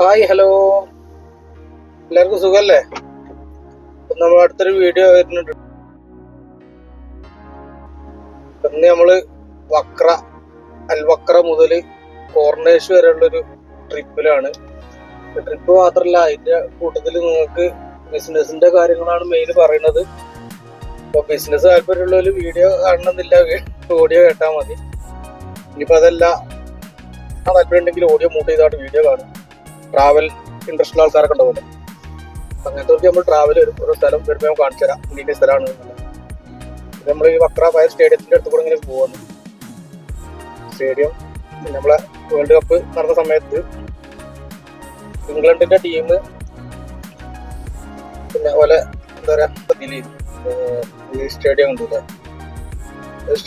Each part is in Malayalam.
ഹായ് ഹലോ, എല്ലാവർക്കും സുഖല്ലേ? നമ്മൾ അടുത്തൊരു വീഡിയോ വരുന്നുണ്ട്. ഇന്ന് നമ്മള് അൽവക്ര മുതൽ കോർണേഷ് വരെയുള്ളൊരു ട്രിപ്പിലാണ്. ട്രിപ്പ് മാത്രമല്ല, അതിന്റെ കൂട്ടത്തിൽ നിങ്ങൾക്ക് ബിസിനസിന്റെ കാര്യങ്ങളാണ് മെയിൻ പറയുന്നത്. അപ്പൊ ബിസിനസ് താല്പര്യമുള്ളവര് വീഡിയോ കാണണമെന്നില്ല, ഓഡിയോ കേട്ടാൽ മതി. ഇനിയിപ്പോ അതല്ല താല്പര്യം ഉണ്ടെങ്കിൽ ഓഡിയോ മൂട്ട് ചെയ്തായിട്ട് വീഡിയോ കാണും. ട്രാവൽ ഇൻട്രസ്റ്റ് ഉള്ള ആൾക്കാരൊക്കെ ഉണ്ടാവില്ല, അങ്ങനത്തെ നമ്മൾ ട്രാവൽ വരും. ഓരോ സ്ഥലം വരുമ്പോൾ ഞാൻ കാണിച്ചു തരാം ഇന്ത്യൻ്റെ സ്ഥലമാണ്. നമ്മൾ ഈ വക്ര ഫയർ സ്റ്റേഡിയത്തിന്റെ അടുത്ത് കൂടെ ഇങ്ങനെ പോകുന്നു. സ്റ്റേഡിയം നമ്മളെ വേൾഡ് കപ്പ് നടന്ന സമയത്ത് ഇംഗ്ലണ്ടിന്റെ ടീം പിന്നെ പോലെ എന്താ പറയാ ഈ സ്റ്റേഡിയം ഉണ്ടല്ലേ,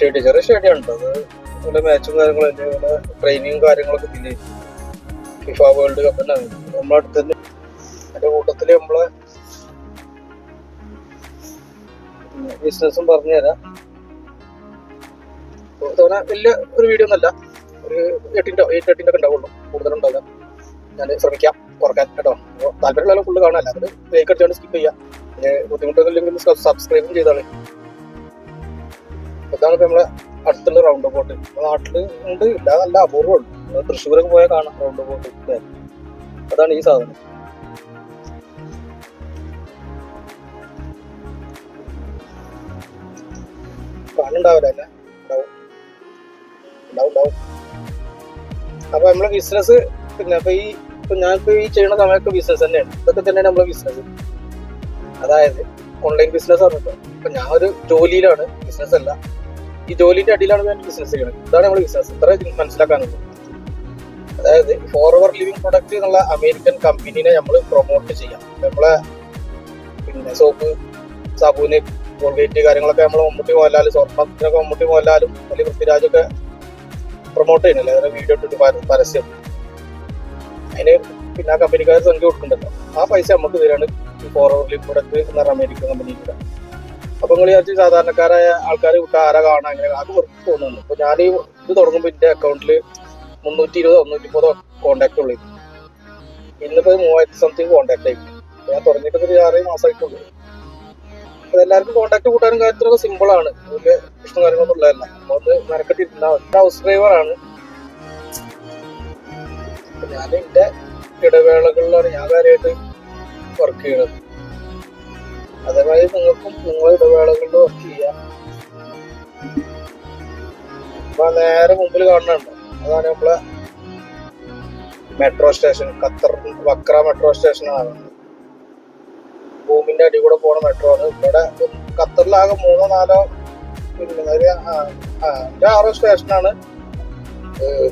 ചെറിയ സ്റ്റേഡിയം ഉണ്ട്. അത് അതുപോലെ മാച്ചും കാര്യങ്ങളും അതുപോലെ ട്രെയിനിങ്ങും കാര്യങ്ങളൊക്കെ ഇതില് ഫിഫ വേൾഡ് കപ്പിന്റെ നമ്മളെ അടുത്ത് തന്നെ. അതിന്റെ കൂട്ടത്തില് നമ്മളെ ബിസിനസ്സും പറഞ്ഞു തരാം. തോന്നാ വലിയ ഒരു വീഡിയോ ഒന്നല്ല, ഒരു 8-8 ഒക്കെ ഉണ്ടാവുള്ളൂ, കൂടുതലുണ്ടാവില്ല. ഞാൻ ശ്രമിക്കാം കുറക്കാൻ കേട്ടോ. അപ്പോൾ താല്പര്യമുള്ള ഫുള്ള് കാണാനല്ല, അത് ബ്രേക്ക് അടിച്ചാണ്ട് സ്കിപ്പ് ചെയ്യാം. പിന്നെ ബുദ്ധിമുട്ടൊന്നും ഇല്ലെങ്കിൽ സബ്സ്ക്രൈബും ചെയ്താളെ. ഇതാണ് നമ്മളെ അടുത്തുള്ള റൗണ്ട് ബോട്ട്. നാട്ടില് ഉണ്ട്, ഇല്ല നല്ല അപൂർവമുള്ളൂ. തൃശ്ശൂരൊക്കെ പോയാൽ കാണാം റൗണ്ട് ബോട്ട്. അതാണ് ഈ സാധനം. കാണുണ്ടാവില്ല അല്ലേ? ഉണ്ടാവും. അപ്പൊ നമ്മളെ ബിസിനസ് പിന്നെ ഞാനിപ്പോ ഈ ചെയ്യുന്ന സമയത്ത് ബിസിനസ് തന്നെയാണ്. ഇതൊക്കെ തന്നെയാണ് നമ്മളെ ബിസിനസ്. അതായത് ഓൺലൈൻ ബിസിനസ് പറഞ്ഞിട്ടോ. ഇപ്പൊ ഞാൻ ഒരു ജോലിയിലാണ്, ബിസിനസ് അല്ല. ഈ ജോലിന്റെ അടിയിലാണ് ഞാൻ ബിസിനസ് ചെയ്യുന്നത്. ഇതാണ് നമ്മുടെ ബിസിനസ്. ഇത്ര മനസ്സിലാക്കാനുള്ളൂ. അതായത് ഫോർഎവർ ലിവിങ് പ്രൊഡക്റ്റ് എന്നുള്ള അമേരിക്കൻ കമ്പനീനെ നമ്മൾ പ്രൊമോട്ട് ചെയ്യാം. നമ്മളെ പിന്നെ സോപ്പ്, സാബൂന്, കോൾഗേറ്റ് കാര്യങ്ങളൊക്കെ നമ്മൾ മമ്മൂട്ടി മോഹൻലാൽ, സ്വർണ്ണത്തിനൊക്കെ മമ്മൂട്ടി മോഹൻലാലും അല്ലെങ്കിൽ പൃഥ്വിരാജൊക്കെ പ്രൊമോട്ട് ചെയ്യുന്നില്ല. അതിനെ വീഡിയോ ഇട്ടിട്ട് പരസ്യം. അതിന് പിന്നെ ആ കമ്പനിക്കാർ സംഖ്യ കൊടുക്കുന്നുണ്ടല്ലോ, ആ പൈസ നമുക്ക് തരാണ് ഈ ഫോർഎവർ ലിവിങ് പ്രൊഡക്റ്റ് എന്ന അമേരിക്കൻ കമ്പനിക്ക്. അപ്പൊ നിങ്ങൾ വിചാരിച്ച് സാധാരണക്കാരായ ആൾക്കാർ വിട്ടാൽ ആരാ കാണാൻ, അങ്ങനെ അത് വെറുതെ തോന്നുന്നു. അപ്പൊ ഞാൻ ഇത് തുടങ്ങുമ്പോൾ എന്റെ അക്കൗണ്ടിൽ 320-330 കോണ്ടാക്ട് ഉള്ളു. ഇന്നിപ്പോ 3000 സംതിങ് കോണ്ടാക്ട് ആയി. ഞാൻ തുടങ്ങിയിട്ട് ഒരു 6 മാസമായിട്ടുള്ളൂ. അപ്പൊ എല്ലാവർക്കും കോണ്ടാക്ട് കൂട്ടാനും കാര്യത്തിലൊക്കെ സിമ്പിൾ ആണ്, വലിയ പ്രശ്നം കാര്യങ്ങളൊന്നും ഉള്ളതല്ല. നമ്മളൊന്ന് മെനക്കെട്ടിരുന്ന ഹൗസ് ഡ്രൈവറാണ് ഞാൻ. എന്റെ ഇടവേളകളിലാണ് ഞാൻ കാര്യമായിട്ട് വർക്ക് ചെയ്യണത്. അതേമാതിരി നിങ്ങൾക്കും നിങ്ങളെ ഇടവേളകളിൽ വർക്ക് ചെയ്യാം. അപ്പൊ നേരെ മുമ്പിൽ കാണുന്നുണ്ടോ, അതാണ് നമ്മളെ മെട്രോ സ്റ്റേഷൻ. വക്ര മെട്രോ സ്റ്റേഷനാണ്. ഭൂമിന്റെ അടി കൂടെ പോണ മെട്രോ ആണ്. ഇവിടെ ഖത്തറിലാകെ 3-4 പിന്നെ 5-6 സ്റ്റേഷനാണ്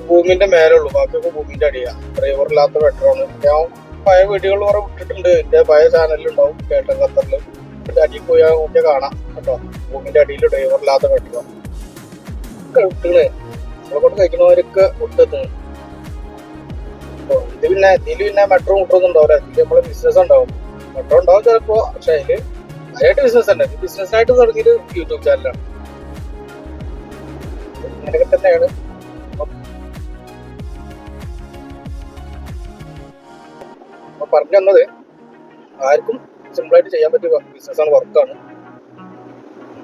ഭൂമിന്റെ മേലുള്ളൂ. ബാക്കിയൊക്കെ ഭൂമിന്റെ അടിയാണ്. ഡ്രൈവർ ഇല്ലാത്ത മെട്രോ ആണ്. ഞാൻ പഴയ വീഡിയോകൾ കുറെ വിട്ടിട്ടുണ്ട്, എന്റെ പഴയ ചാനലിലുണ്ടാവും. കേട്ടൻ ഖത്തറിൽ അടിയിൽ പോയാൽ നോക്കിയാൽ കാണാം കേട്ടോ. ഭൂമിന്റെ അടിയിൽ ഡ്രൈവർ ഇല്ലാത്ത മെട്രോ വിട്ടണ്. നമ്മളെ കൊണ്ട് കഴിക്കുന്നവരൊക്കെ വിട്ടെത്തുന്നു. ഇതിൽ പിന്നെ മെട്രോ മുട്ടൊന്നുണ്ടാവില്ല. ഇതിൽ നമ്മളെ ബിസിനസ് ഉണ്ടാവും. മെട്രോ ഉണ്ടാവും ചിലപ്പോ, പക്ഷെ അതില് അതിനായിട്ട് ബിസിനസ് തന്നെ. ബിസിനസ്സിനായിട്ട് തുടങ്ങിയൊരു യൂട്യൂബ് ചാനലാണ്. ഇങ്ങനെയൊക്കെ തന്നെയാണ്. അപ്പൊ പറഞ്ഞു തന്നത് ആർക്കും സിമ്പിളായിട്ട് ചെയ്യാൻ പറ്റിയ ബിസിനസ്സാണ്, വർക്കാണ്.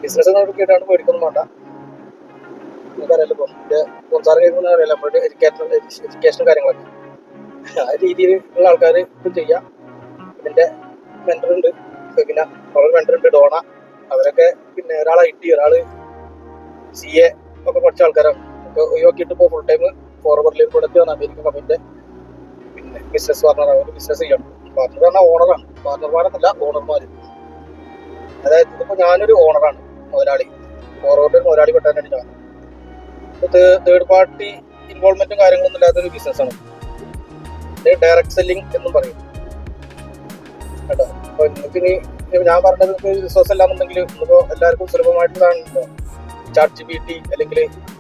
ബിസിനസ് നോക്കിയിട്ടാണ് പേടിക്കൊന്നും വേണ്ട. നമുക്കറിയാലോ, ഇപ്പം സംസാരം കേൾക്കുന്ന അറിയാലോ, നമ്മുടെ എഡ്യൂക്കേഷൻ കാര്യങ്ങളൊക്കെ ആ രീതിയിൽ ഉള്ള ആൾക്കാർ ഇപ്പം ചെയ്യാം. ഇതിന്റെ മെന്റർ ഉണ്ട്, പിന്നെ അവരുടെ മെന്റർ ഉണ്ട് ഡോണ. അവരൊക്കെ പിന്നെ ഒരാൾ IT, ഒരാള് CA ഒക്കെ പഠിച്ച ആൾക്കാരാണ്. ഒക്കെ ഒഴിവാക്കിയിട്ട് ഇപ്പോൾ full time forever living product ആണ് അമേരിക്കൻ കമ്പനിന്റെ പിന്നെ ബിസിനസ് പാർട്ണർ. അവർ ബിസിനസ് ചെയ്യണം. പാർട്ണർ പറഞ്ഞാൽ ഓണറാണ്. പാർട്ണർമാരെന്നല്ല, ഓണർമാര്. അതായത് ഇതിപ്പോ ഞാനൊരു ഓണറാണ്, മുതലാളി. ഫോർവേഡ് മുതലാളി പെട്ടാനായിട്ട് ഞാൻ തേർഡ് പാർട്ടി ഇൻവോൾവ്മെന്റും കാര്യങ്ങളൊന്നും ഇല്ലാത്തൊരു ബിസിനസ്സാണ്. ഡയറക്ട് സെല്ലിംഗ് എന്നും പറയും കേട്ടോ. അപ്പൊ നിങ്ങൾക്ക് ഇനി ഞാൻ പറഞ്ഞത് വിശ്വാസം ഇല്ലാന്നുണ്ടെങ്കിൽ ഇന്നിപ്പോ എല്ലാവർക്കും സുലഭമായിട്ടുള്ളതാണല്ലോ ChatGPT അല്ലെങ്കിൽ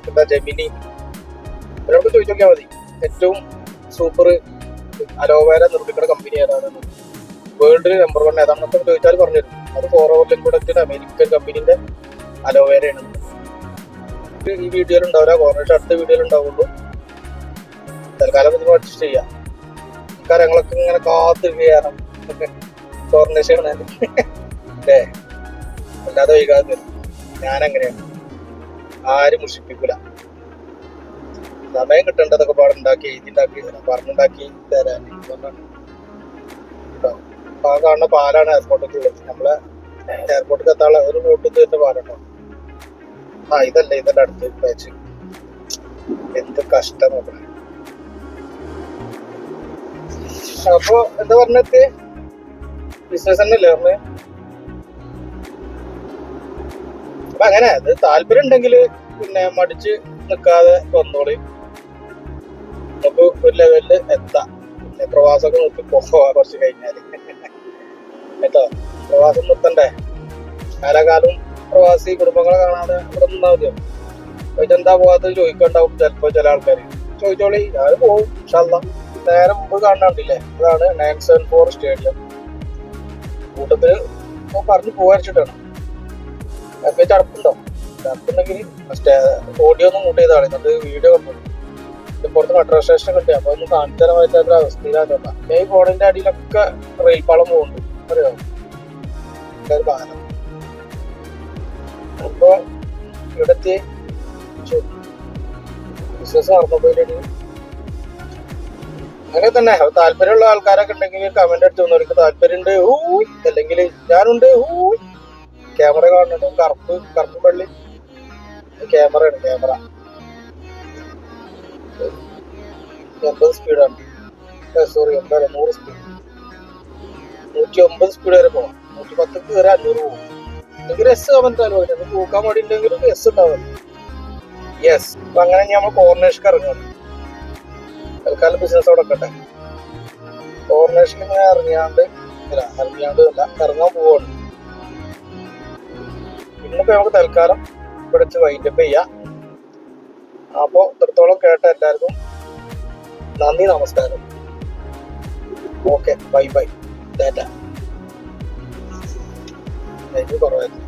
എന്താ ജെമിനി, ഇവരോടൊക്കെ ചോദിച്ചു നോക്കിയാൽ മതി. ഏറ്റവും സൂപ്പർ അലോവേര നിർമ്മിക്കുന്ന കമ്പനി ഏതാണെന്ന്, വേൾഡിൽ നമ്പർ 1 ഏതാണെന്നൊക്കെ ചോദിച്ചാൽ പറഞ്ഞുതരും. അത് ഫോർഎവർ ലിവിങ് പ്രൊഡക്റ്റിന്റെ അമേരിക്കൻ കമ്പനിന്റെ അലോവേരയാണ്. ഈ വീഡിയോയിൽ ഉണ്ടാവില്ല, കോർണേഷ് അടുത്ത വീഡിയോയിൽ ഉണ്ടാവുള്ളൂ. തൽക്കാലം ഇതിന് അഡ്ജസ്റ്റ് ചെയ്യാം. ആൾക്കാർ ഞങ്ങളൊക്കെ ഇങ്ങനെ കാത്തിരിക്കുകയാണ് കോർണേഷൻ അല്ലേ. അല്ലാതെ വൈകാതെ ഞാനങ്ങനെയാണ്, ആരും മുഷിപ്പിക്കൂല. സമയം കിട്ടേണ്ടതൊക്കെ പാടുണ്ടാക്കി എഴുതിണ്ടാക്കി പറഞ്ഞുണ്ടാക്കി തരാൻ ആ കാണുന്ന പാലാണ് എയർപോർട്ടിൽ ഉള്ളത്. നമ്മളെ എയർപോർട്ടിൽ എത്താനുള്ള ഒരു റൂട്ടിൽ തന്നെ പാലുണ്ടോ. ഇതല്ലേ അടുത്ത് പാച്ച്. എന്ത് കഷ്ടം നോക്കണേ. അപ്പൊ എന്താ പറഞ്ഞിട്ട് ബിസിനസ് തന്നെയല്ലേ പറഞ്ഞത്. അപ്പൊ അങ്ങനെ അത് താല്പര്യം ഉണ്ടെങ്കിൽ പിന്നെ മടിച്ച് നിൽക്കാതെ വന്നോളി. നമുക്ക് ഒരു ലെവലില് എത്താം. പിന്നെ പ്രവാസമൊക്കെ നിർത്തി പോവാ കുറച്ച് കഴിഞ്ഞാല് കേട്ടോ. പ്രവാസം നിർത്തണ്ടേ, കാലാകാലം പ്രവാസി കുടുംബങ്ങളെ കാണാതെ ഇവിടെ നിന്നാ മതിയോ. ഇതെന്താ പോകാത്തത് ചോദിക്കണ്ടാവും ചിലപ്പോ ചില ആൾക്കാർ. ചോദിച്ചോളി, ഞാൻ പോവും ഇൻഷാല്ലാ. നേരെ മുമ്പ് കാണാണ്ടില്ലേ, അതാണ് 974 സ്റ്റേഡിയം. കൂട്ടത്തില് പറഞ്ഞു പോകാരിച്ചിട്ടാണ്. ഒക്കെ ചടപ്പുണ്ടോ? ചടപ്പുണ്ടെങ്കിൽ ഓഡിയോ ഒന്നും കൂട്ട് ചെയ്താണ്, എന്നിട്ട് വീഡിയോ കണ്ടു. പുറത്ത് മെട്രോ സ്റ്റേഷൻ കിട്ടി. അപ്പൊ ഒന്നും കാണിച്ചു തരാൻ പറ്റാത്ത അവസ്ഥയിലാകണ്ട. ഈ ഫോണിന്റെ അടിയിലൊക്കെ റെയിൽ പാളം പോകുന്നുണ്ട്, അറിയോ. ഒരു പാലം. അപ്പൊ ഇവിടത്തെ ബിസിനസ് നടന്നപ്പോഴേക്ക് അങ്ങനെ തന്നെ. താല്പര്യമുള്ള ആൾക്കാരൊക്കെ ഉണ്ടെങ്കിൽ കമന്റ് അടിച്ചു വന്നവർക്ക് താല്പര്യമുണ്ട് അല്ലെങ്കിൽ ഞാനുണ്ട്. ക്യാമറ കാണുന്നുണ്ട്, കറുപ്പ് പള്ളി ക്യാമറയാണ്. ക്യാമറ 80 സ്പീഡാണ്. Sorry 100 speed. 109 സ്പീഡ് വരെ പോവാം. 110 വരെ 500 പോകും. അല്ലെങ്കിൽ എസ് കമന്റ് ആലും പൂക്കാൻ വേണ്ടി ഉണ്ടെങ്കിൽ എസ് ഉണ്ടാവും. യെസ്. അപ്പൊ അങ്ങനെ നമ്മൾ കോർണേഷക്ക് ഇറങ്ങുന്നു. തൽക്കാലം ബിസിനസ് അവിടെ ഒക്കെ കോർണേഷനിൽ ഇങ്ങനെ ഇറങ്ങാൻ പോവാണ്. ഇന്നിപ്പോ നമുക്ക് തൽക്കാലം ഇവിടെ വൈൻഡപ്പ് ചെയ്യാം. അപ്പോ ഇത്രത്തോളം കേട്ട എല്ലാവർക്കും നന്ദി, നമസ്കാരം. Okay, bye bye. ഡാറ്റ കുറവായിരുന്നു.